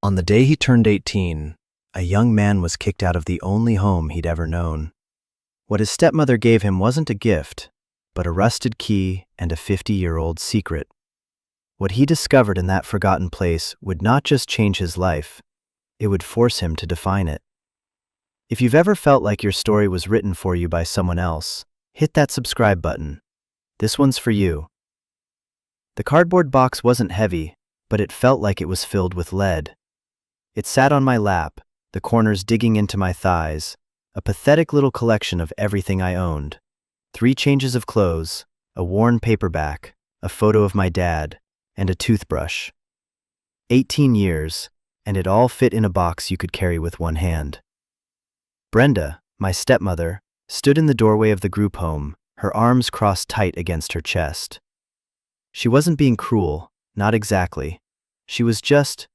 On the day he turned 18, a young man was kicked out of the only home he'd ever known. What his stepmother gave him wasn't a gift, but a rusted key and a 50-year-old secret. What he discovered in that forgotten place would not just change his life, it would force him to define it. If you've ever felt like your story was written for you by someone else, hit that subscribe button. This one's for you. The cardboard box wasn't heavy, but it felt like it was filled with lead. It sat on my lap, the corners digging into my thighs, a pathetic little collection of everything I owned. 3 changes of clothes, a worn paperback, a photo of my dad, and a toothbrush. 18 years, and it all fit in a box you could carry with one hand. Brenda, my stepmother, stood in the doorway of the group home, her arms crossed tight against her chest. She wasn't being cruel, not exactly. She was just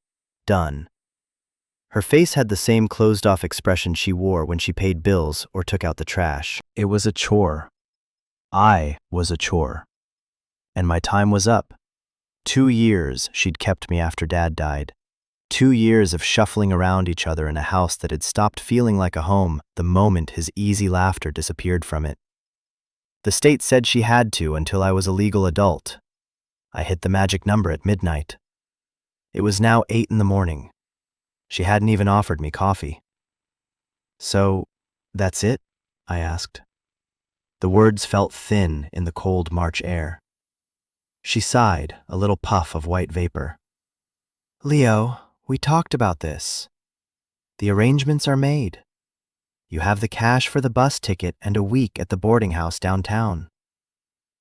done. Her face had the same closed-off expression she wore when she paid bills or took out the trash. It was a chore. I was a chore. And my time was up. 2 years she'd kept me after Dad died. 2 years of shuffling around each other in a house that had stopped feeling like a home the moment his easy laughter disappeared from it. The state said she had to until I was a legal adult. I hit the magic number at midnight. It was now 8 in the morning. She hadn't even offered me coffee. "So, that's it?" I asked. The words felt thin in the cold March air. She sighed, a little puff of white vapor. "Leo, we talked about this. The arrangements are made. You have the cash for the bus ticket and a week at the boarding house downtown."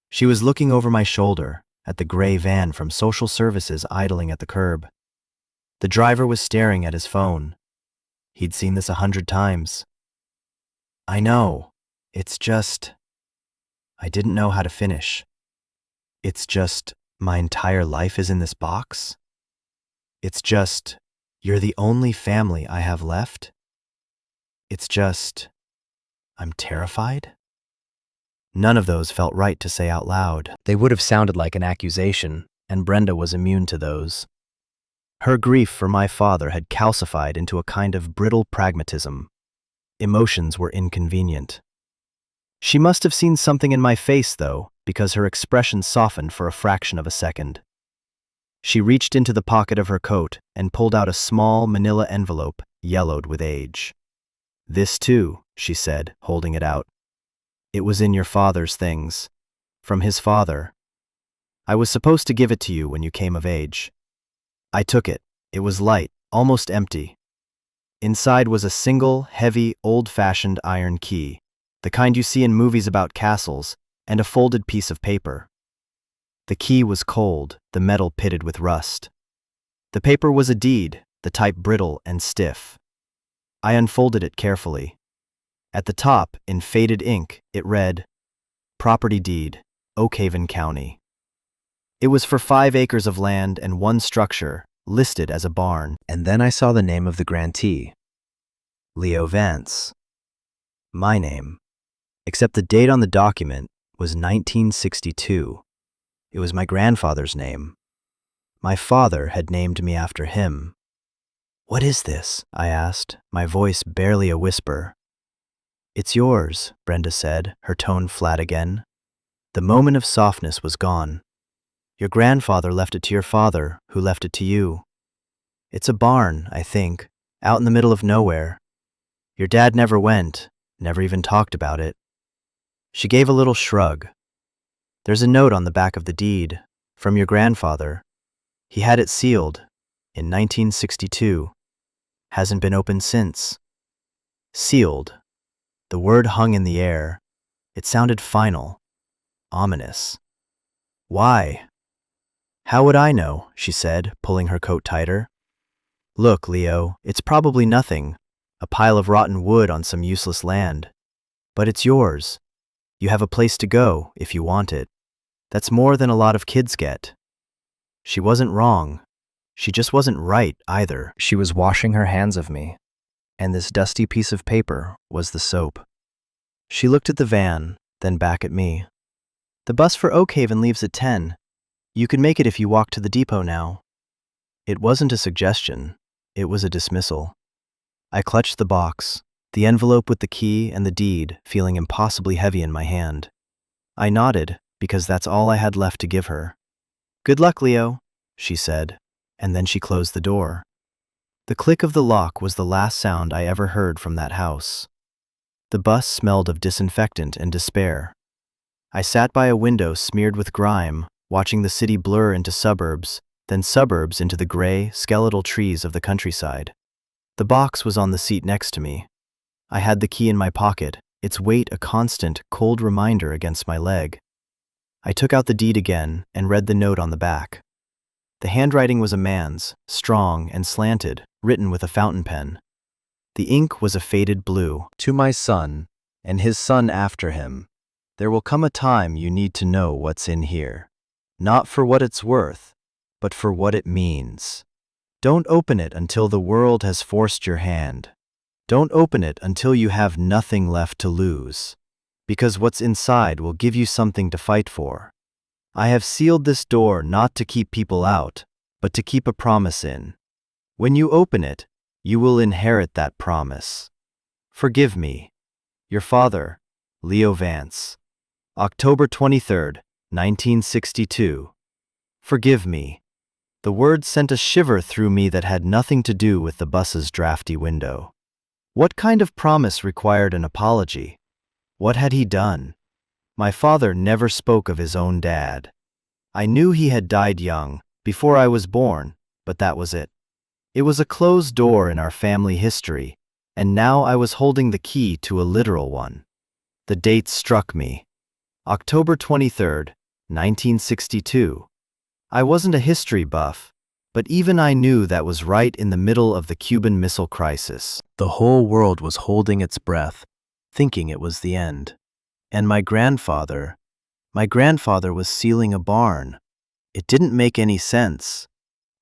She was looking over my shoulder at the gray van from social services idling at the curb. The driver was staring at his phone. He'd seen this 100 times. "I know. It's just..." I didn't know how to finish. "It's just my entire life is in this box? It's just you're the only family I have left? It's just I'm terrified?" None of those felt right to say out loud. They would have sounded like an accusation, and Brenda was immune to those. Her grief for my father had calcified into a kind of brittle pragmatism. Emotions were inconvenient. She must have seen something in my face, though, because her expression softened for a fraction of a second. She reached into the pocket of her coat and pulled out a small manila envelope, yellowed with age. "This too," she said, holding it out. "It was in your father's things. From his father. I was supposed to give it to you when you came of age." I took it. It was light, almost empty. Inside was a single, heavy, old-fashioned iron key, the kind you see in movies about castles, and a folded piece of paper. The key was cold, the metal pitted with rust. The paper was a deed, the type brittle and stiff. I unfolded it carefully. At the top, in faded ink, it read, "Property deed, Oakhaven County." It was for 5 acres of land and 1 structure, listed as a barn. And then I saw the name of the grantee. Leo Vance. My name. Except the date on the document was 1962. It was my grandfather's name. My father had named me after him. "What is this?" I asked, my voice barely a whisper. "It's yours," Brenda said, her tone flat again. The moment of softness was gone. "Your grandfather left it to your father, who left it to you. It's a barn, I think, out in the middle of nowhere. Your dad never went, never even talked about it." She gave a little shrug. "There's a note on the back of the deed, from your grandfather. He had it sealed, in 1962. Hasn't been opened since." Sealed. The word hung in the air. It sounded final, ominous. "Why?" "How would I know?" she said, pulling her coat tighter. "Look, Leo, it's probably nothing, a pile of rotten wood on some useless land. But it's yours. You have a place to go, if you want it. That's more than a lot of kids get." She wasn't wrong. She just wasn't right, either. She was washing her hands of me, and this dusty piece of paper was the soap. She looked at the van, then back at me. "The bus for Oakhaven leaves at 10. You can make it if you walk to the depot now." It wasn't a suggestion. It was a dismissal. I clutched the box, the envelope with the key and the deed feeling impossibly heavy in my hand. I nodded, because that's all I had left to give her. "Good luck, Leo," she said, and then she closed the door. The click of the lock was the last sound I ever heard from that house. The bus smelled of disinfectant and despair. I sat by a window smeared with grime, watching the city blur into suburbs, then suburbs into the gray, skeletal trees of the countryside. The box was on the seat next to me. I had the key in my pocket, its weight a constant, cold reminder against my leg. I took out the deed again and read the note on the back. The handwriting was a man's, strong and slanted, written with a fountain pen. The ink was a faded blue. "To my son, and his son after him, there will come a time you need to know what's in here. Not for what it's worth, but for what it means. Don't open it until the world has forced your hand. Don't open it until you have nothing left to lose, because what's inside will give you something to fight for. I have sealed this door not to keep people out, but to keep a promise in. When you open it, you will inherit that promise. Forgive me. Your father, Leo Vance. October 23rd, 1962. Forgive me." The words sent a shiver through me that had nothing to do with the bus's drafty window. What kind of promise required an apology? What had he done? My father never spoke of his own dad. I knew he had died young, before I was born, but that was it. It was a closed door in our family history, and now I was holding the key to a literal one. The date struck me. October 23rd, 1962. I wasn't a history buff, but even I knew that was right in the middle of the Cuban Missile Crisis. The whole world was holding its breath, thinking it was the end. And my grandfather was sealing a barn. It didn't make any sense.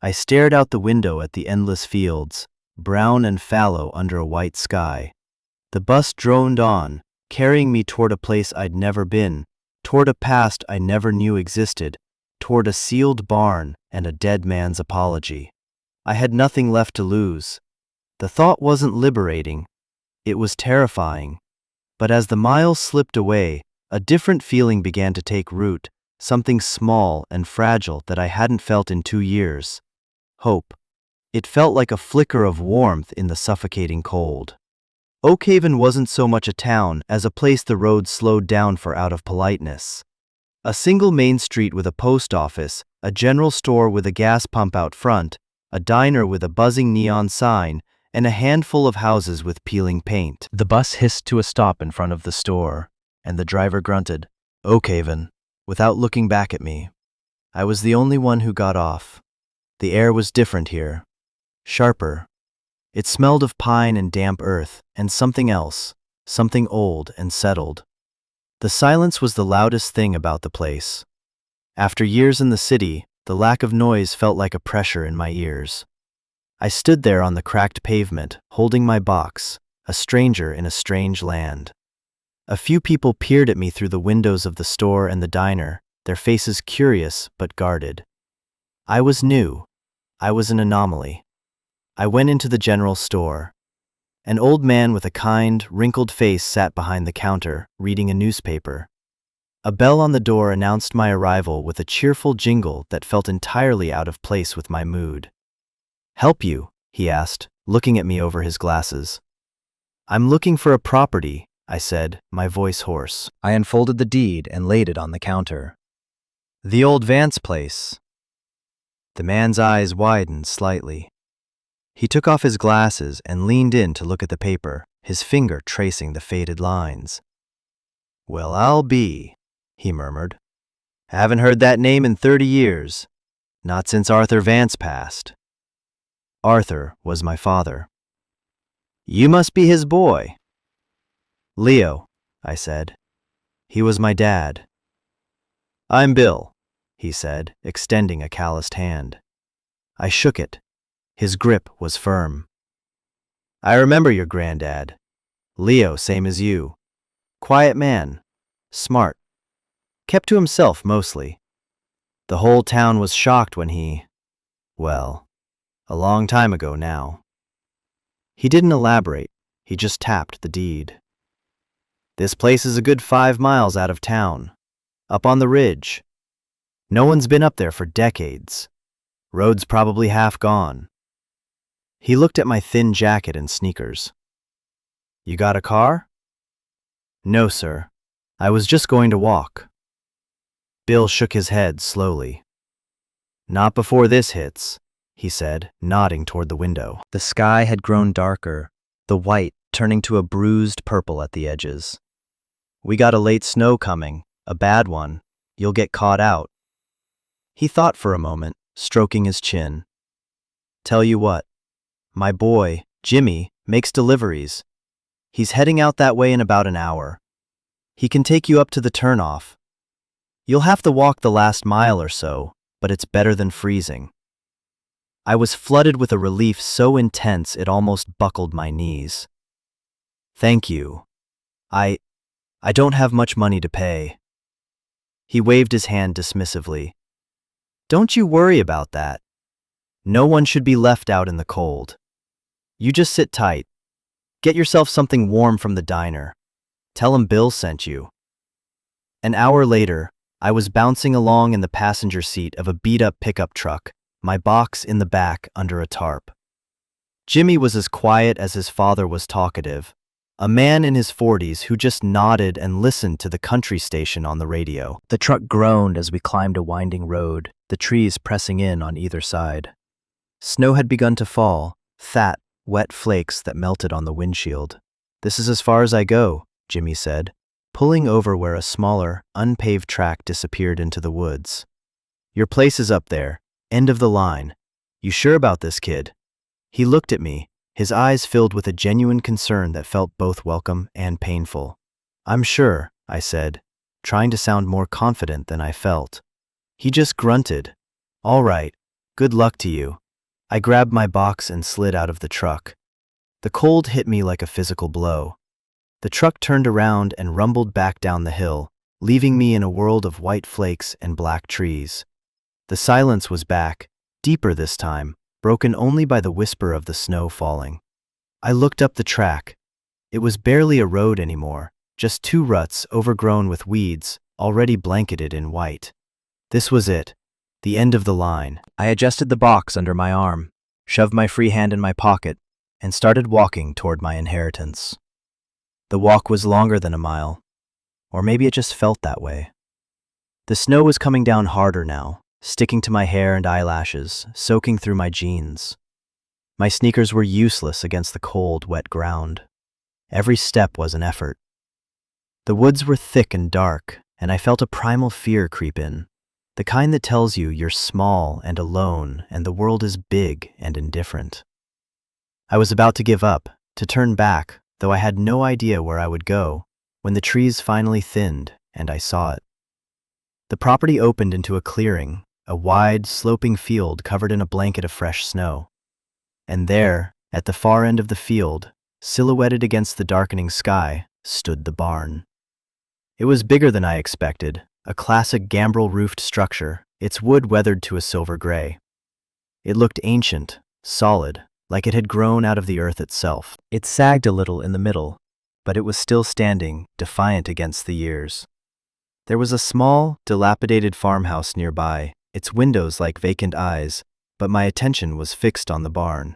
I stared out the window at the endless fields, brown and fallow under a white sky. The bus droned on, carrying me toward a place I'd never been, toward a past I never knew existed, toward a sealed barn and a dead man's apology. I had nothing left to lose. The thought wasn't liberating. It was terrifying. But as the miles slipped away, a different feeling began to take root, something small and fragile that I hadn't felt in 2 years. Hope. It felt like a flicker of warmth in the suffocating cold. Oakhaven wasn't so much a town as a place the road slowed down for out of politeness. A single main street with a post office, a general store with a gas pump out front, a diner with a buzzing neon sign, and a handful of houses with peeling paint. The bus hissed to a stop in front of the store, and the driver grunted, "Oakhaven," without looking back at me. I was the only one who got off. The air was different here. Sharper. It smelled of pine and damp earth, and something else, something old and settled. The silence was the loudest thing about the place. After years in the city, the lack of noise felt like a pressure in my ears. I stood there on the cracked pavement, holding my box, a stranger in a strange land. A few people peered at me through the windows of the store and the diner, their faces curious but guarded. I was new. I was an anomaly. I went into the general store. An old man with a kind, wrinkled face sat behind the counter, reading a newspaper. A bell on the door announced my arrival with a cheerful jingle that felt entirely out of place with my mood. "Help you?" he asked, looking at me over his glasses. "I'm looking for a property," I said, my voice hoarse. I unfolded the deed and laid it on the counter. "The old Vance place." The man's eyes widened slightly. He took off his glasses and leaned in to look at the paper, his finger tracing the faded lines. "Well, I'll be," he murmured. "Haven't heard that name in 30 years. Not since Arthur Vance passed." Arthur was my father. "You must be his boy." "Leo," I said. He was my dad. "I'm Bill," he said, extending a calloused hand. I shook it. His grip was firm. "I remember your granddad. Leo, same as you. Quiet man. Smart. Kept to himself mostly. The whole town was shocked when he, well, A long time ago now. He didn't elaborate, he just tapped the deed. This place is a good 5 miles out of town, up on the ridge. No one's been up there for decades. Road's probably half gone. He looked at my thin jacket and sneakers. You got a car? No, sir. I was just going to walk. Bill shook his head slowly. Not before this hits, he said, nodding toward the window. The sky had grown darker, the white turning to a bruised purple at the edges. We got a late snow coming, a bad one. You'll get caught out. He thought for a moment, stroking his chin. Tell you what, my boy, Jimmy, makes deliveries. He's heading out that way in about an hour. He can take you up to the turnoff. You'll have to walk the last mile or so, but it's better than freezing. I was flooded with a relief so intense it almost buckled my knees. Thank you. I don't have much money to pay. He waved his hand dismissively. Don't you worry about that. No one should be left out in the cold. You just sit tight. Get yourself something warm from the diner. Tell him Bill sent you. An hour later, I was bouncing along in the passenger seat of a beat-up pickup truck, my box in the back under a tarp. Jimmy was as quiet as his father was talkative, a man in his 40s who just nodded and listened to the country station on the radio. The truck groaned as we climbed a winding road, the trees pressing in on either side. Snow had begun to fall, fat, wet flakes that melted on the windshield. This is as far as I go, Jimmy said, pulling over where a smaller, unpaved track disappeared into the woods. Your place is up there, end of the line. You sure about this, kid? He looked at me, his eyes filled with a genuine concern that felt both welcome and painful. I'm sure, I said, trying to sound more confident than I felt. He just grunted. All right, good luck to you. I grabbed my box and slid out of the truck. The cold hit me like a physical blow. The truck turned around and rumbled back down the hill, leaving me in a world of white flakes and black trees. The silence was back, deeper this time, broken only by the whisper of the snow falling. I looked up the track. It was barely a road anymore, just 2 ruts overgrown with weeds, already blanketed in white. This was it, the end of the line. I adjusted the box under my arm, shoved my free hand in my pocket, and started walking toward my inheritance. The walk was longer than a mile, or maybe it just felt that way. The snow was coming down harder now, sticking to my hair and eyelashes, soaking through my jeans. My sneakers were useless against the cold, wet ground. Every step was an effort. The woods were thick and dark, and I felt a primal fear creep in, the kind that tells you you're small and alone and the world is big and indifferent. I was about to give up, to turn back, though I had no idea where I would go, when the trees finally thinned and I saw it. The property opened into a clearing, a wide, sloping field covered in a blanket of fresh snow. And there, at the far end of the field, silhouetted against the darkening sky, stood the barn. It was bigger than I expected, a classic gambrel-roofed structure, its wood weathered to a silver gray. It looked ancient, solid, like it had grown out of the earth itself. It sagged a little in the middle, but it was still standing, defiant against the years. There was a small, dilapidated farmhouse nearby, its windows like vacant eyes, but my attention was fixed on the barn.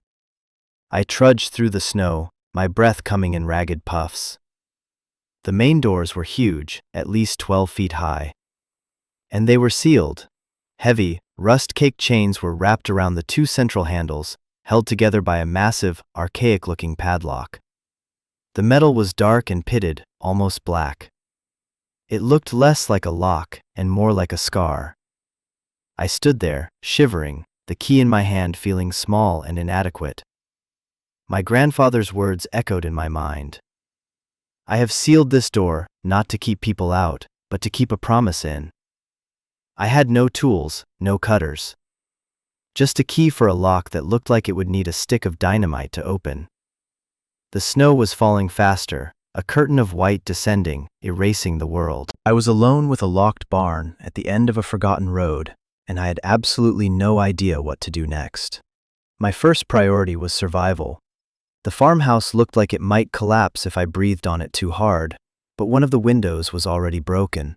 I trudged through the snow, my breath coming in ragged puffs. The main doors were huge, at least 12 feet high. And they were sealed. Heavy, rust-caked chains were wrapped around the 2 central handles, held together by a massive, archaic-looking padlock. The metal was dark and pitted, almost black. It looked less like a lock and more like a scar. I stood there, shivering, the key in my hand feeling small and inadequate. My grandfather's words echoed in my mind. I have sealed this door, not to keep people out, but to keep a promise in. I had no tools, no cutters. Just a key for a lock that looked like it would need a stick of dynamite to open. The snow was falling faster, a curtain of white descending, erasing the world. I was alone with a locked barn at the end of a forgotten road, and I had absolutely no idea what to do next. My first priority was survival. The farmhouse looked like it might collapse if I breathed on it too hard, but one of the windows was already broken.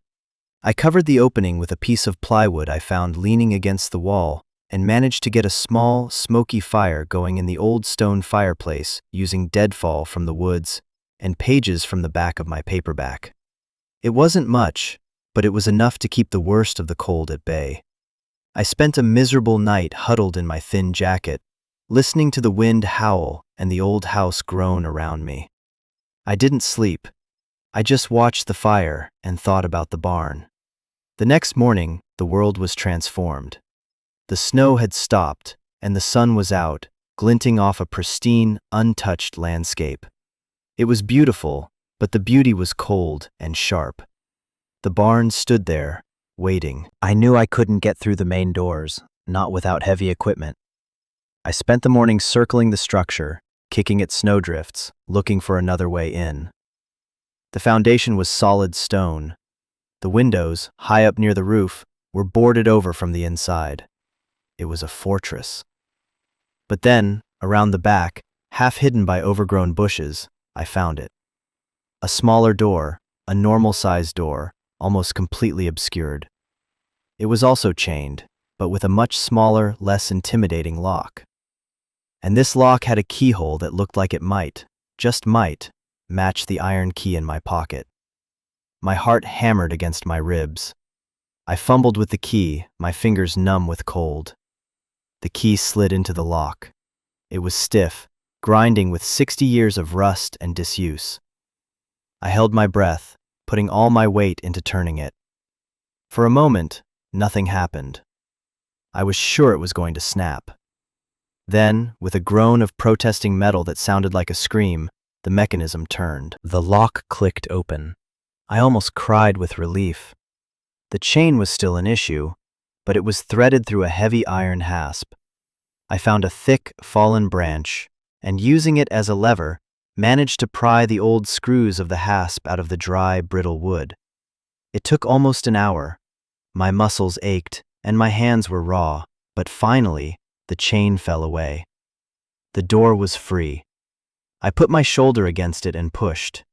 I covered the opening with a piece of plywood I found leaning against the wall and managed to get a small, smoky fire going in the old stone fireplace using deadfall from the woods and pages from the back of my paperback. It wasn't much, but it was enough to keep the worst of the cold at bay. I spent a miserable night huddled in my thin jacket, listening to the wind howl and the old house groan around me. I didn't sleep. I just watched the fire and thought about the barn. The next morning, the world was transformed. The snow had stopped, and the sun was out, glinting off a pristine, untouched landscape. It was beautiful, but the beauty was cold and sharp. The barn stood there, waiting. I knew I couldn't get through the main doors, not without heavy equipment. I spent the morning circling the structure, kicking at snowdrifts, looking for another way in. The foundation was solid stone. The windows, high up near the roof, were boarded over from the inside. It was a fortress. But then, around the back, half hidden by overgrown bushes, I found it. A smaller door, a normal-sized door, almost completely obscured. It was also chained, but with a much smaller, less intimidating lock. And this lock had a keyhole that looked like it might, just might, match the iron key in my pocket. My heart hammered against my ribs. I fumbled with the key, my fingers numb with cold. The key slid into the lock. It was stiff, grinding with 60 years of rust and disuse. I held my breath, putting all my weight into turning it. For a moment, nothing happened. I was sure it was going to snap. Then, with a groan of protesting metal that sounded like a scream, the mechanism turned. The lock clicked open. I almost cried with relief. The chain was still an issue, but it was threaded through a heavy iron hasp. I found a thick, fallen branch, and using it as a lever, managed to pry the old screws of the hasp out of the dry, brittle wood. It took almost an hour. My muscles ached, and my hands were raw, but finally, the chain fell away. The door was free. I put my shoulder against it and pushed.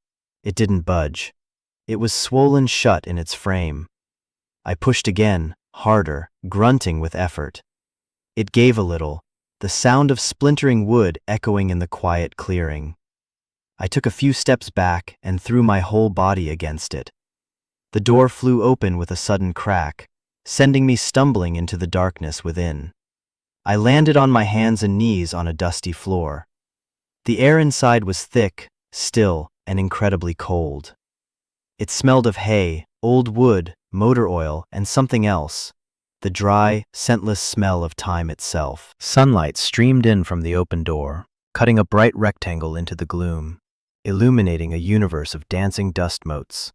It didn't budge. It was swollen shut in its frame. I pushed again, harder, grunting with effort. It gave a little, the sound of splintering wood echoing in the quiet clearing. I took a few steps back and threw my whole body against it. The door flew open with a sudden crack, sending me stumbling into the darkness within. I landed on my hands and knees on a dusty floor. The air inside was thick, still, and incredibly cold. It smelled of hay, old wood, motor oil, and something else, the dry, scentless smell of time itself. Sunlight streamed in from the open door, cutting a bright rectangle into the gloom, illuminating a universe of dancing dust motes.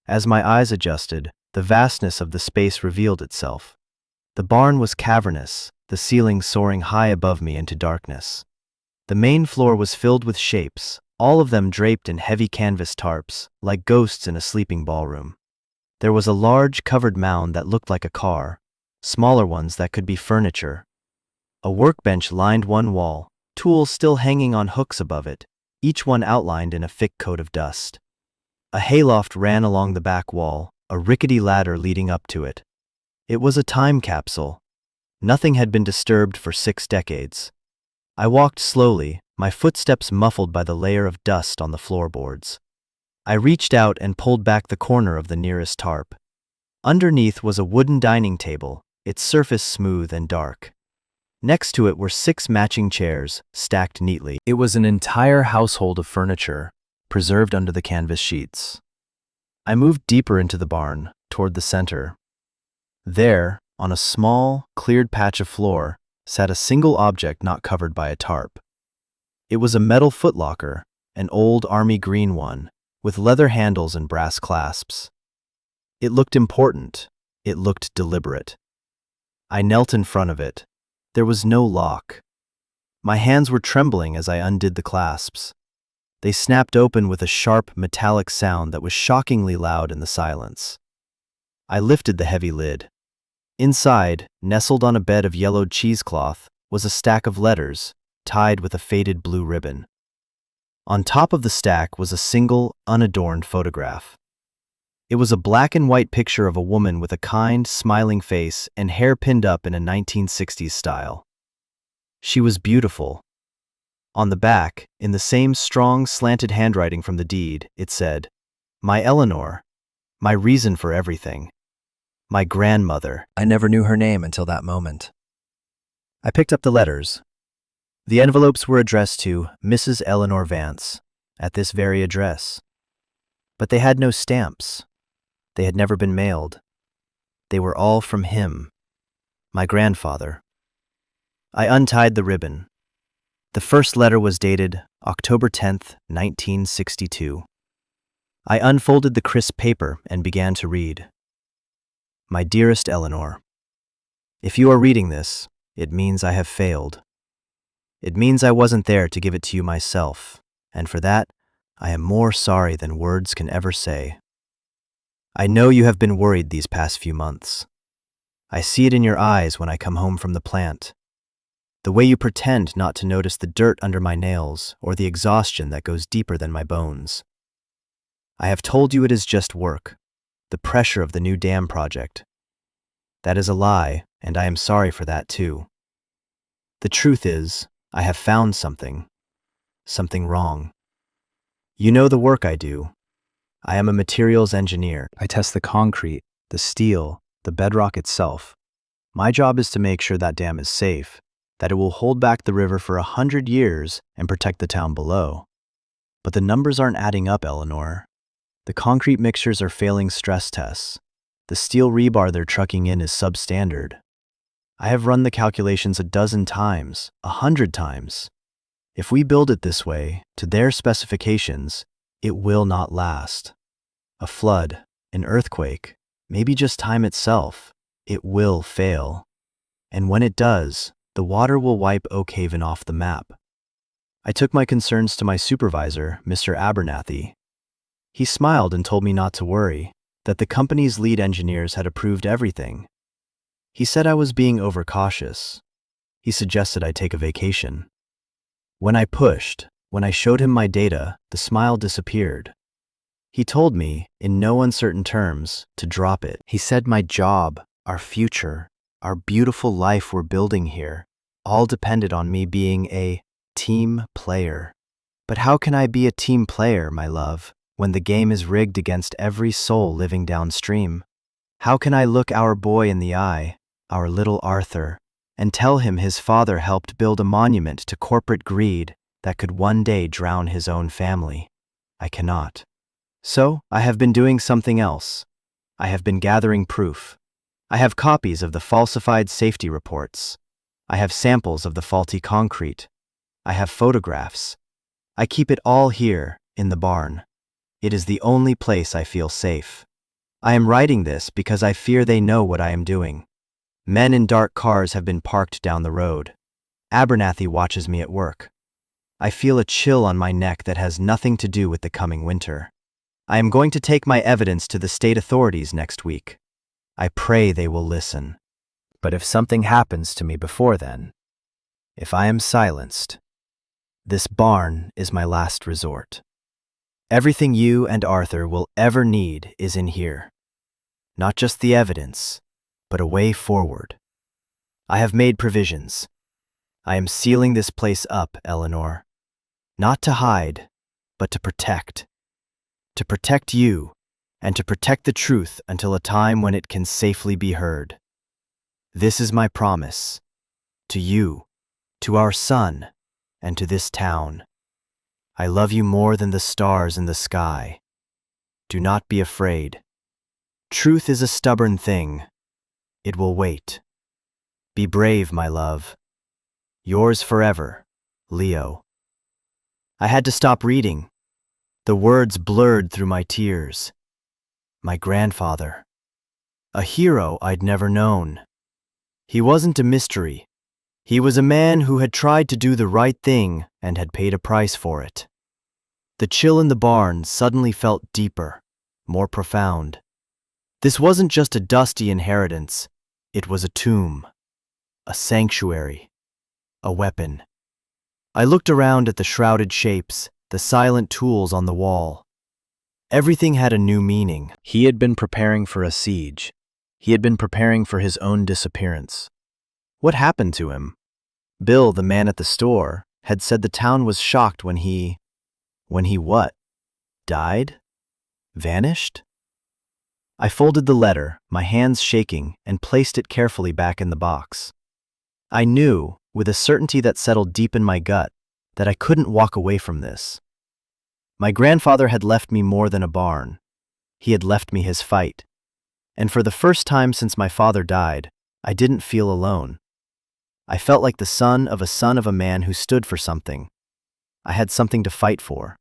As my eyes adjusted, the vastness of the space revealed itself. The barn was cavernous, the ceiling soaring high above me into darkness. The main floor was filled with shapes, all of them draped in heavy canvas tarps, like ghosts in a sleeping ballroom. There was a large covered mound that looked like a car, smaller ones that could be furniture. A workbench lined one wall, tools still hanging on hooks above it, each one outlined in a thick coat of dust. A hayloft ran along the back wall, a rickety ladder leading up to it. It was a time capsule. Nothing had been disturbed for 6 decades. I walked slowly, my footsteps muffled by the layer of dust on the floorboards. I reached out and pulled back the corner of the nearest tarp. Underneath was a wooden dining table, its surface smooth and dark. Next to it were 6 matching chairs, stacked neatly. It was an entire household of furniture, preserved under the canvas sheets. I moved deeper into the barn, toward the center. There, on a small, cleared patch of floor, sat a single object not covered by a tarp. It was a metal footlocker, an old army green one, with leather handles and brass clasps. It looked important. It looked deliberate. I knelt in front of it. There was no lock. My hands were trembling as I undid the clasps. They snapped open with a sharp, metallic sound that was shockingly loud in the silence. I lifted the heavy lid. Inside, nestled on a bed of yellowed cheesecloth, was a stack of letters tied with a faded blue ribbon. On top of the stack was a single, unadorned photograph. It was a black and white picture of a woman with a kind, smiling face and hair pinned up in a 1960s style. She was beautiful. On the back, in the same strong, slanted handwriting from the deed, it said, "My Eleanor, my reason for everything. My grandmother." I never knew her name until that moment. I picked up the letters. The envelopes were addressed to Mrs. Eleanor Vance, at this very address. But they had no stamps. They had never been mailed. They were all from him, my grandfather. I untied the ribbon. The first letter was dated October 10th, 1962. I unfolded the crisp paper and began to read. My dearest Eleanor, if you are reading this, it means I have failed. It means I wasn't there to give it to you myself, and for that, I am more sorry than words can ever say. I know you have been worried these past few months. I see it in your eyes when I come home from the plant. The way you pretend not to notice the dirt under my nails or the exhaustion that goes deeper than my bones. I have told you it is just work, the pressure of the new dam project. That is a lie, and I am sorry for that too. The truth is, I have found something wrong. You know the work I do. I am a materials engineer. I test the concrete, the steel, the bedrock itself. My job is to make sure that dam is safe, that it will hold back the river for 100 years and protect the town below. But the numbers aren't adding up, Eleanor. The concrete mixtures are failing stress tests. The steel rebar they're trucking in is substandard. I have run the calculations a dozen times, 100 times. If we build it this way, to their specifications, it will not last. A flood, an earthquake, maybe just time itself, it will fail. And when it does, the water will wipe Oak Haven off the map. I took my concerns to my supervisor, Mr. Abernathy. He smiled and told me not to worry, that the company's lead engineers had approved everything. He said I was being overcautious. He suggested I take a vacation. When I pushed, when I showed him my data, the smile disappeared. He told me, in no uncertain terms, to drop it. He said my job, our future, our beautiful life we're building here, all depended on me being a team player. But how can I be a team player, my love, when the game is rigged against every soul living downstream? How can I look our boy in the eye, our little Arthur, and tell him his father helped build a monument to corporate greed that could one day drown his own family? I cannot. So, I have been doing something else. I have been gathering proof. I have copies of the falsified safety reports. I have samples of the faulty concrete. I have photographs. I keep it all here, in the barn. It is the only place I feel safe. I am writing this because I fear they know what I am doing. Men in dark cars have been parked down the road. Abernathy watches me at work. I feel a chill on my neck that has nothing to do with the coming winter. I am going to take my evidence to the state authorities next week. I pray they will listen. But if something happens to me before then, if I am silenced, this barn is my last resort. Everything you and Arthur will ever need is in here. Not just the evidence, but a way forward. I have made provisions. I am sealing this place up, Eleanor. Not to hide, but to protect. To protect you, and to protect the truth until a time when it can safely be heard. This is my promise. To you, to our son, and to this town. I love you more than the stars in the sky. Do not be afraid. Truth is a stubborn thing. It will wait. Be brave, my love. Yours forever, Leo. I had to stop reading. The words blurred through my tears. My grandfather. A hero I'd never known. He wasn't a mystery. He was a man who had tried to do the right thing and had paid a price for it. The chill in the barn suddenly felt deeper, more profound. This wasn't just a dusty inheritance. It was a tomb, a sanctuary. a weapon. I looked around at the shrouded shapes, the silent tools on the wall. Everything had a new meaning. He had been preparing for a siege. He had been preparing for his own disappearance. What happened to him? Bill, the man at the store, had said the town was shocked when he what? Died? Vanished? I folded the letter, my hands shaking, and placed it carefully back in the box. I knew, with a certainty that settled deep in my gut, that I couldn't walk away from this. My grandfather had left me more than a barn. He had left me his fight. And for the first time since my father died, I didn't feel alone. I felt like the son of a man who stood for something. I had something to fight for.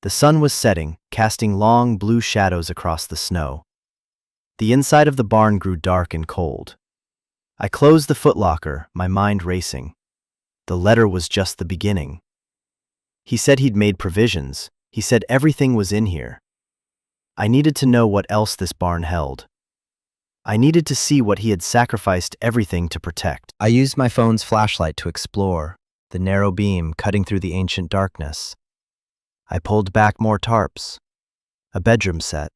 The sun was setting, casting long blue shadows across the snow. The inside of the barn grew dark and cold. I closed the footlocker, my mind racing. The letter was just the beginning. He said he'd made provisions. He said everything was in here. I needed to know what else this barn held. I needed to see what he had sacrificed everything to protect. I used my phone's flashlight to explore, the narrow beam cutting through the ancient darkness. I pulled back more tarps, a bedroom set,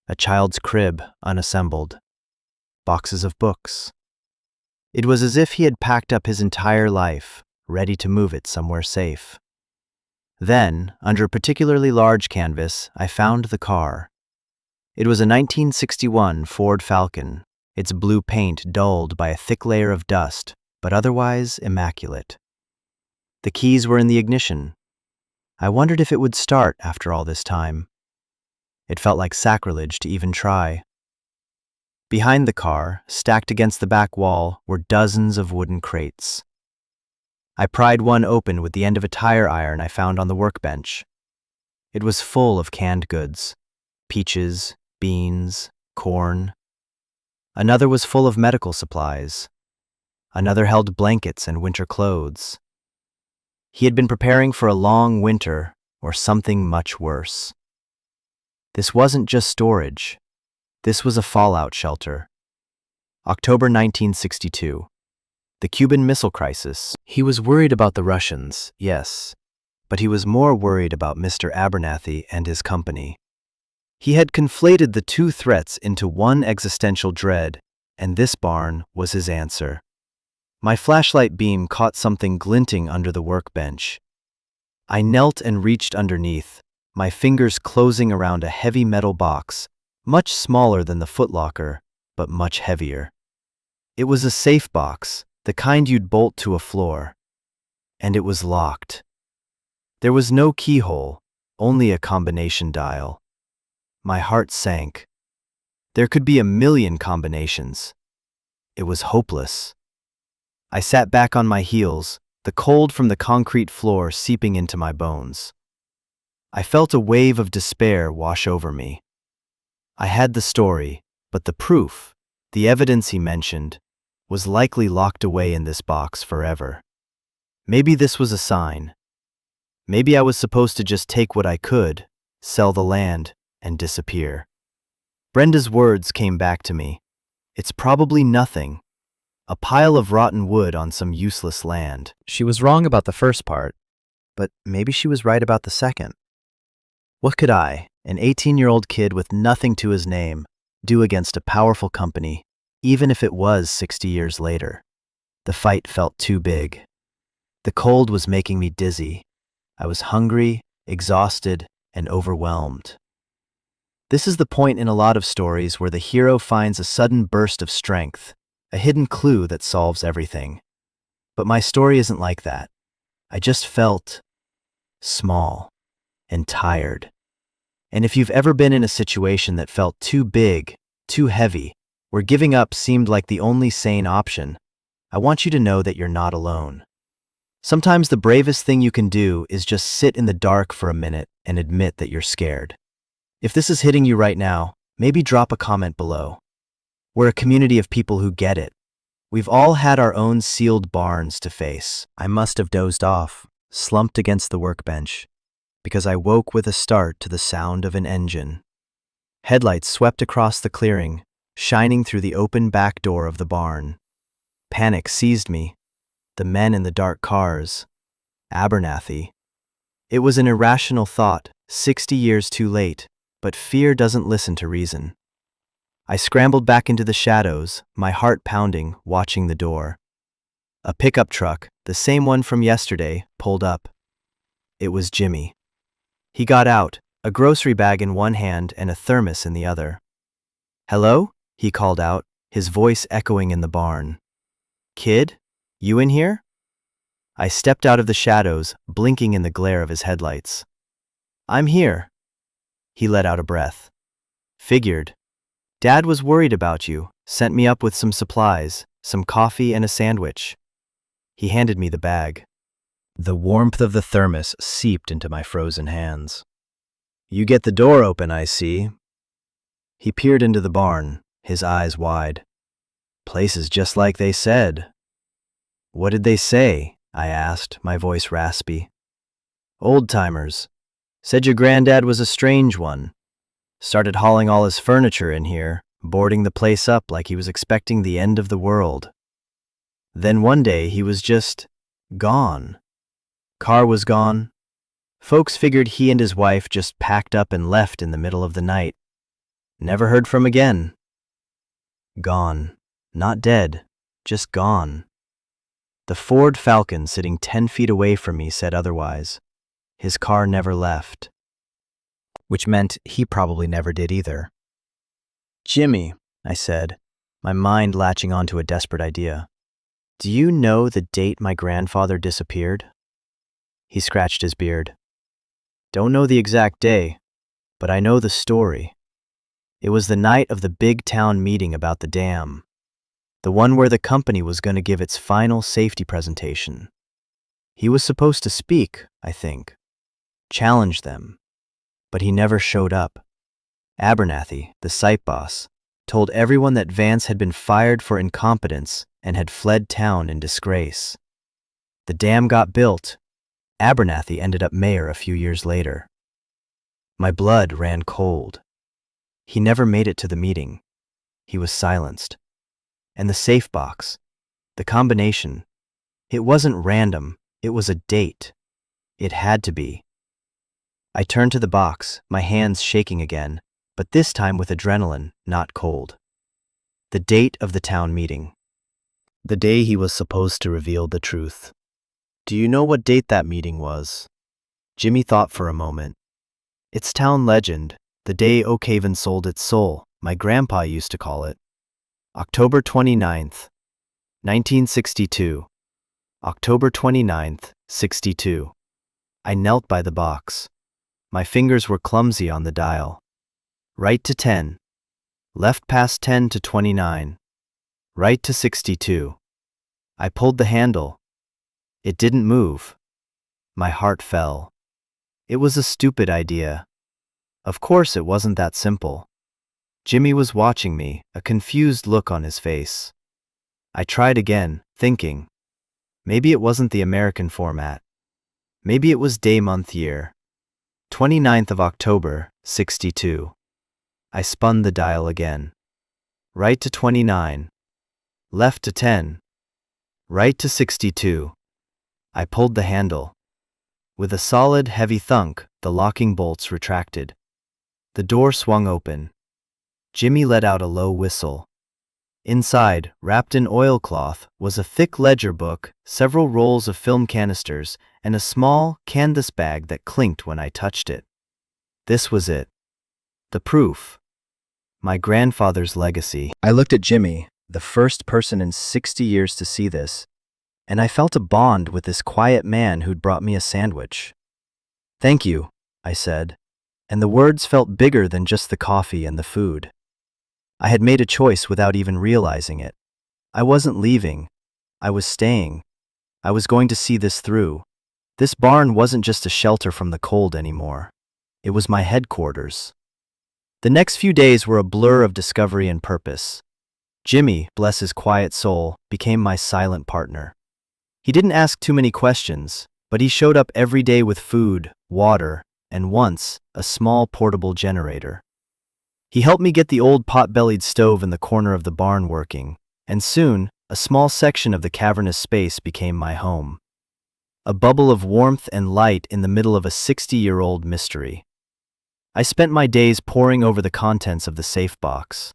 a child's crib unassembled, boxes of books. It was as if he had packed up his entire life, ready to move it somewhere safe. Then, under a particularly large canvas, I found the car. It was a 1961 Ford Falcon, its blue paint dulled by a thick layer of dust, but otherwise immaculate. The keys were in the ignition. I wondered if it would start after all this time. It felt like sacrilege to even try. Behind the car, stacked against the back wall, were dozens of wooden crates. I pried one open with the end of a tire iron I found on the workbench. It was full of canned goods, peaches, beans, corn. Another was full of medical supplies. Another held blankets and winter clothes. He had been preparing for a long winter or something much worse. This wasn't just storage. This was a fallout shelter. October 1962. The Cuban Missile Crisis. He was worried about the Russians, yes, but he was more worried about Mr. Abernathy and his company. He had conflated the two threats into one existential dread, and this barn was his answer. My flashlight beam caught something glinting under the workbench. I knelt and reached underneath, my fingers closing around a heavy metal box, much smaller than the footlocker, but much heavier. It was a safe box, the kind you'd bolt to a floor. And it was locked. There was no keyhole, only a combination dial. My heart sank. There could be a million combinations. It was hopeless. I sat back on my heels, the cold from the concrete floor seeping into my bones. I felt a wave of despair wash over me. I had the story, but the proof, the evidence he mentioned, was likely locked away in this box forever. Maybe this was a sign. Maybe I was supposed to just take what I could, sell the land, and disappear. Brenda's words came back to me. It's probably nothing. A pile of rotten wood on some useless land. She was wrong about the first part, but maybe she was right about the second. What could I, an 18-year-old kid with nothing to his name, do against a powerful company, even if it was 60 years later? The fight felt too big. The cold was making me dizzy. I was hungry, exhausted, and overwhelmed. This is the point in a lot of stories where the hero finds a sudden burst of strength, a hidden clue that solves everything. But my story isn't like that. I just felt small and tired. And if you've ever been in a situation that felt too big, too heavy, where giving up seemed like the only sane option, I want you to know that you're not alone. Sometimes the bravest thing you can do is just sit in the dark for a minute and admit that you're scared. If this is hitting you right now, maybe drop a comment below. We're a community of people who get it. We've all had our own sealed barns to face. I must have dozed off, slumped against the workbench, because I woke with a start to the sound of an engine. Headlights swept across the clearing, shining through the open back door of the barn. Panic seized me. the men in the dark cars. Abernathy. It was an irrational thought, 60 years too late, but fear doesn't listen to reason. I scrambled back into the shadows, my heart pounding, watching the door. A pickup truck, the same one from yesterday, pulled up. It was Jimmy. He got out, a grocery bag in one hand and a thermos in the other. "Hello?" he called out, his voice echoing in the barn. "Kid, you in here?" I stepped out of the shadows, blinking in the glare of his headlights. "I'm here." He let out a breath. "Figured. Dad was worried about you, sent me up with some supplies, some coffee and a sandwich." He handed me the bag. The warmth of the thermos seeped into my frozen hands. "You get the door open, I see." He peered into the barn, his eyes wide. "Place is just like they said." "What did they say?" I asked, my voice raspy. "Old-timers. Said your granddad was a strange one. Started hauling all his furniture in here, boarding the place up like he was expecting the end of the world. Then one day he was just gone. Car was gone. Folks figured he and his wife just packed up and left in the middle of the night. Never heard from again. Gone. Not dead, just gone." The Ford Falcon sitting 10 feet away from me said otherwise. His car never left. Which meant he probably never did either. "Jimmy," I said, my mind latching onto a desperate idea. "Do you know the date my grandfather disappeared?" He scratched his beard. "Don't know the exact day, but I know the story. It was the night of the big town meeting about the dam. The one where the company was going to give its final safety presentation. He was supposed to speak, I think. Challenge them. But he never showed up. Abernathy, the site boss, told everyone that Vance had been fired for incompetence and had fled town in disgrace. The dam got built. Abernathy ended up mayor a few years later. My blood ran cold. He never made it to the meeting. He was silenced. And the safe box, the combination, it wasn't random, it was a date. It had to be. I turned to the box, my hands shaking again, but this time with adrenaline, not cold. The date of the town meeting. The day he was supposed to reveal the truth. "Do you know what date that meeting was?" Jimmy thought for a moment. "It's town legend, the day Oakhaven sold its soul, my grandpa used to call it. October 29th, 1962. October 29th, 62. I knelt by the box. My fingers were clumsy on the dial. Right to 10. Left past 10 to 29. Right to 62. I pulled the handle. It didn't move. My heart fell. It was a stupid idea. Of course it wasn't that simple. Jimmy was watching me, a confused look on his face. I tried again, thinking. Maybe it wasn't the American format. Maybe it was day, month, year. 29th of October, 62. I spun the dial again. Right to 29. Left to 10. Right to 62. I pulled the handle. With a solid, heavy thunk, the locking bolts retracted. The door swung open. Jimmy let out a low whistle. Inside, wrapped in oilcloth, was a thick ledger book, several rolls of film canisters, and a small, canvas bag that clinked when I touched it. This was it. The proof. My grandfather's legacy. I looked at Jimmy, the first person in 60 years to see this, and I felt a bond with this quiet man who'd brought me a sandwich. "Thank you," I said, and the words felt bigger than just the coffee and the food. I had made a choice without even realizing it. I wasn't leaving. I was staying. I was going to see this through. This barn wasn't just a shelter from the cold anymore. It was my headquarters. The next few days were a blur of discovery and purpose. Jimmy, bless his quiet soul, became my silent partner. He didn't ask too many questions, but he showed up every day with food, water, and once, a small portable generator. He helped me get the old pot-bellied stove in the corner of the barn working, and soon, A small section of the cavernous space became my home. A bubble of warmth and light in the middle of a 60-year-old mystery. I spent my days poring over the contents of the safe box.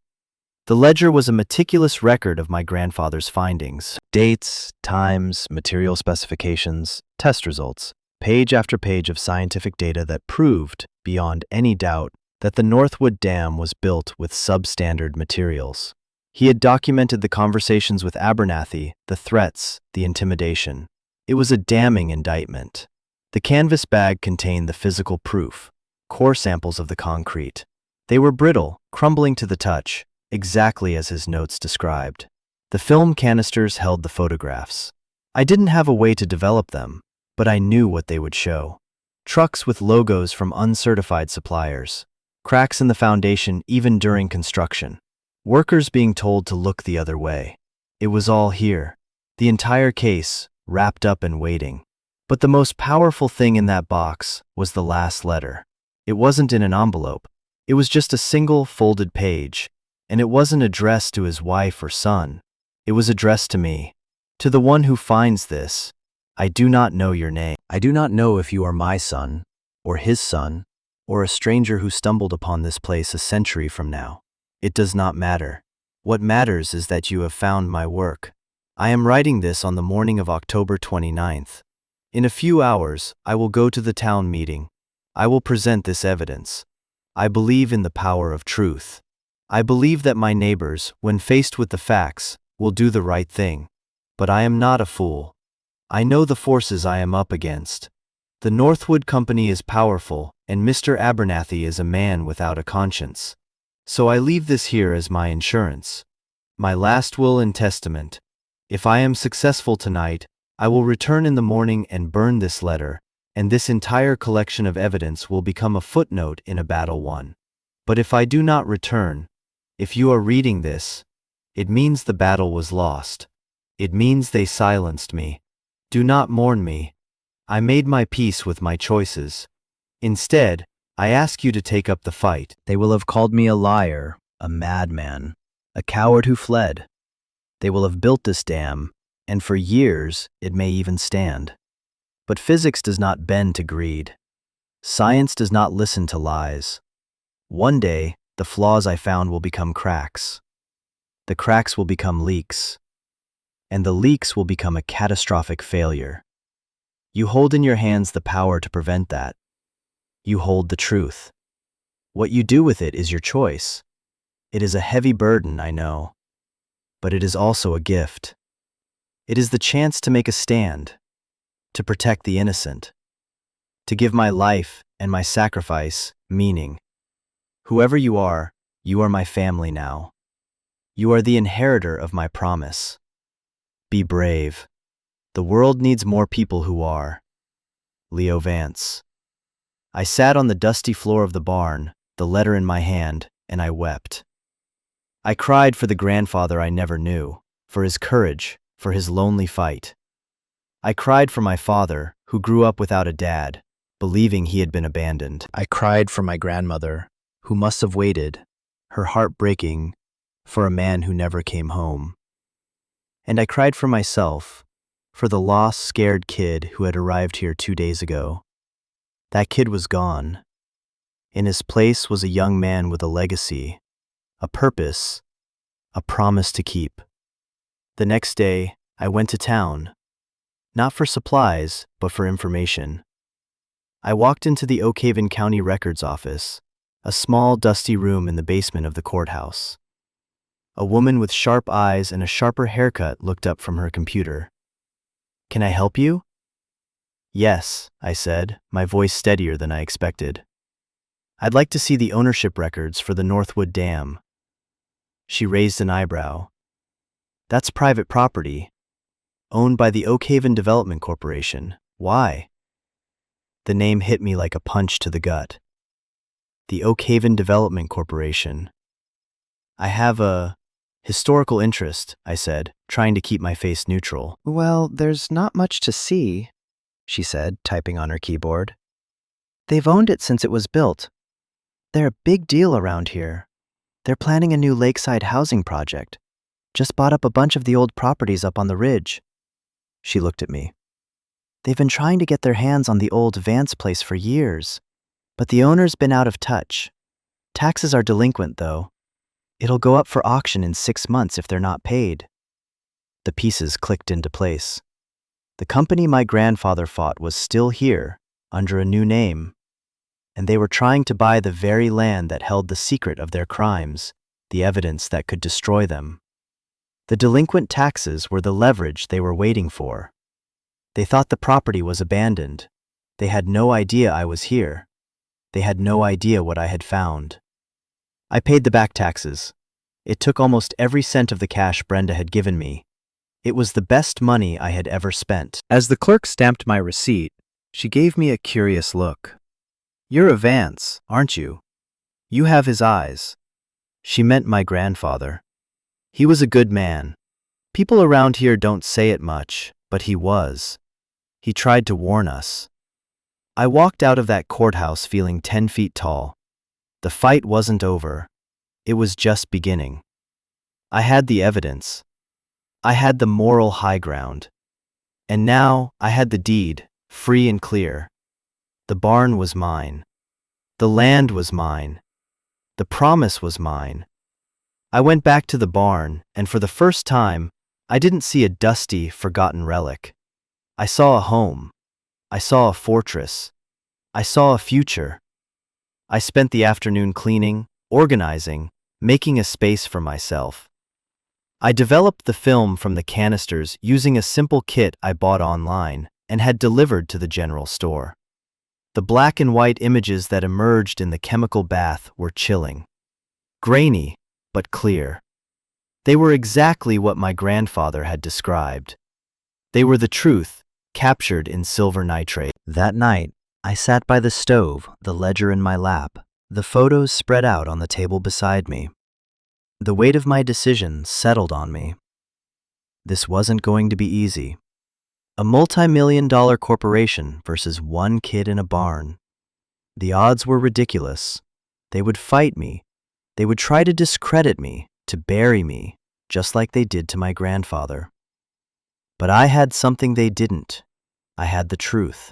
The ledger was a meticulous record of my grandfather's findings. Dates, times, material specifications, test results, page after page of scientific data that proved, beyond any doubt, that the Northwood Dam was built with substandard materials. He had documented the conversations with Abernathy, the threats, the intimidation. It was a damning indictment. The canvas bag contained the physical proof, core samples of the concrete. They were brittle, crumbling to the touch, exactly as his notes described. The film canisters held the photographs. I didn't have a way to develop them, but I knew what they would show. Trucks with logos from uncertified suppliers. Cracks in the foundation even during construction. Workers being told to look the other way. It was all here. The entire case, wrapped up and waiting. But the most powerful thing in that box was the last letter. It wasn't in an envelope. It was just a single folded page, and it wasn't addressed to his wife or son. It was addressed to me. To the one who finds this, I do not know your name. I do not know if you are my son, or his son, or a stranger who stumbled upon this place a century from now. It does not matter. What matters is that you have found my work. I am writing this on the morning of October 29th. In a few hours, I will go to the town meeting. I will present this evidence. I believe in the power of truth. I believe that my neighbors, when faced with the facts, will do the right thing. But I am not a fool. I know the forces I am up against. The Northwood Company is powerful, and Mr. Abernathy is a man without a conscience. So I leave this here as my insurance. My last will and testament. If I am successful tonight, I will return in the morning and burn this letter, and this entire collection of evidence will become a footnote in a battle won. But if I do not return, if you are reading this, it means the battle was lost. It means they silenced me. Do not mourn me. I made my peace with my choices. Instead, I ask you to take up the fight. They will have called me a liar, a madman, a coward who fled. They will have built this dam, and for years it may even stand. But physics does not bend to greed. Science does not listen to lies. One day, the flaws I found will become cracks. The cracks will become leaks. And the leaks will become a catastrophic failure. You hold in your hands the power to prevent that. You hold the truth. What you do with it is your choice. It is a heavy burden, I know. But it is also a gift. It is the chance to make a stand, to protect the innocent, to give my life and my sacrifice meaning. Whoever you are my family now. You are the inheritor of my promise. Be brave. The world needs more people who are. Leo Vance. I sat on the dusty floor of the barn, the letter in my hand, and I wept. I cried for the grandfather I never knew, for his courage, for his lonely fight. I cried for my father, who grew up without a dad, believing he had been abandoned. I cried for my grandmother, who must have waited, her heart breaking, for a man who never came home. And I cried for myself, for the lost, scared kid who had arrived here 2 days ago. That kid was gone. In his place was a young man with a legacy, a purpose, a promise to keep. The next day, I went to town, not for supplies, but for information. I walked into the Oak Haven County Records office, a small, dusty room in the basement of the courthouse. A woman with sharp eyes and a sharper haircut looked up from her computer. "Can I help you?" "Yes," I said, my voice steadier than I expected. "I'd like to see the ownership records for the Northwood Dam." She raised an eyebrow. "That's private property, owned by the Oak Haven Development Corporation. Why?" The name hit me like a punch to the gut. The Oak Haven Development Corporation. "I have a historical interest," I said, trying to keep my face neutral. "Well, there's not much to see," she said, typing on her keyboard. "They've owned it since it was built. They're a big deal around here. They're planning a new lakeside housing project. Just bought up a bunch of the old properties up on the ridge. She looked at me. They've been trying to get their hands on the old Vance place for years, but the owner's been out of touch. Taxes are delinquent, though. It'll go up for auction in 6 months if they're not paid. The pieces clicked into place. The company my grandfather fought was still here, under a new name, and they were trying to buy the very land that held the secret of their crimes, the evidence that could destroy them. The delinquent taxes were the leverage they were waiting for. They thought the property was abandoned. They had no idea I was here. They had no idea what I had found. I paid the back taxes. It took almost every cent of the cash Brenda had given me. It was the best money I had ever spent. As the clerk stamped my receipt, she gave me a curious look. "You're a Vance, aren't you? You have his eyes." She meant my grandfather. He was a good man. People around here don't say it much, but he was. He tried to warn us. I walked out of that courthouse feeling 10 feet tall. The fight wasn't over. It was just beginning. I had the evidence. I had the moral high ground. And now I had the deed, free and clear. The barn was mine. The land was mine. The promise was mine. I went back to the barn, and for the first time, I didn't see a dusty, forgotten relic. I saw a home. I saw a fortress. I saw a future. I spent the afternoon cleaning, organizing, making a space for myself. I developed the film from the canisters using a simple kit I bought online and had delivered to the general store. The black and white images that emerged in the chemical bath were chilling. Grainy, but clear. They were exactly what my grandfather had described. They were the truth, captured in silver nitrate. That night, I sat by the stove, the ledger in my lap, the photos spread out on the table beside me. The weight of my decision settled on me. This wasn't going to be easy. A multi-million-dollar corporation versus one kid in a barn. The odds were ridiculous. They would fight me. They would try to discredit me, to bury me, just like they did to my grandfather. But I had something they didn't. I had the truth.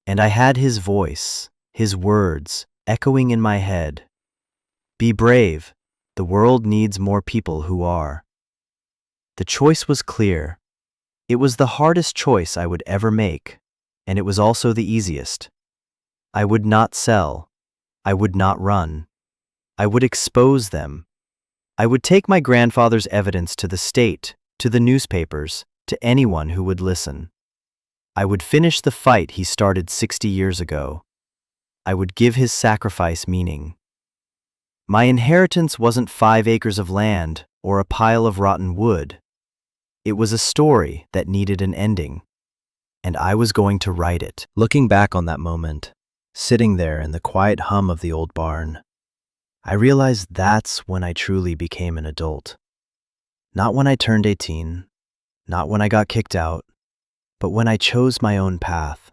And I had his voice, his words, echoing in my head. Be brave. The world needs more people who are. The choice was clear. It was the hardest choice I would ever make, and it was also the easiest. I would not sell. I would not run. I would expose them. I would take my grandfather's evidence to the state, to the newspapers, to anyone who would listen. I would finish the fight he started 60 years ago. I would give his sacrifice meaning. My inheritance wasn't 5 acres of land or a pile of rotten wood. It was a story that needed an ending, and I was going to write it. Looking back on that moment, sitting there in the quiet hum of the old barn, I realized that's when I truly became an adult. Not when I turned 18, not when I got kicked out, but when I chose my own path,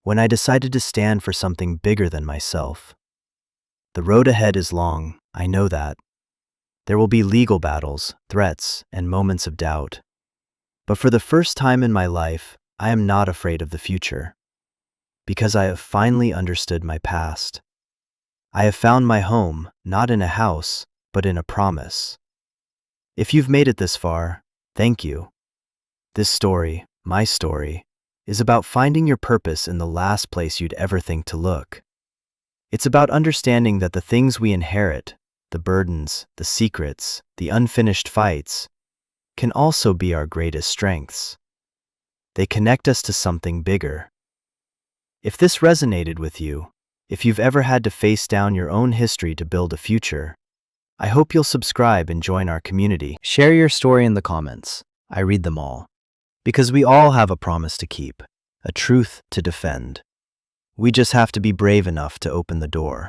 when I decided to stand for something bigger than myself. The road ahead is long, I know that. There will be legal battles, threats, and moments of doubt. But for the first time in my life, I am not afraid of the future, because I have finally understood my past. I have found my home, not in a house, but in a promise. If you've made it this far, thank you. This story, my story, is about finding your purpose in the last place you'd ever think to look. It's about understanding that the things we inherit, the burdens, the secrets, the unfinished fights, can also be our greatest strengths. They connect us to something bigger. If this resonated with you, if you've ever had to face down your own history to build a future, I hope you'll subscribe and join our community. Share your story in the comments. I read them all. Because we all have a promise to keep, a truth to defend. We just have to be brave enough to open the door.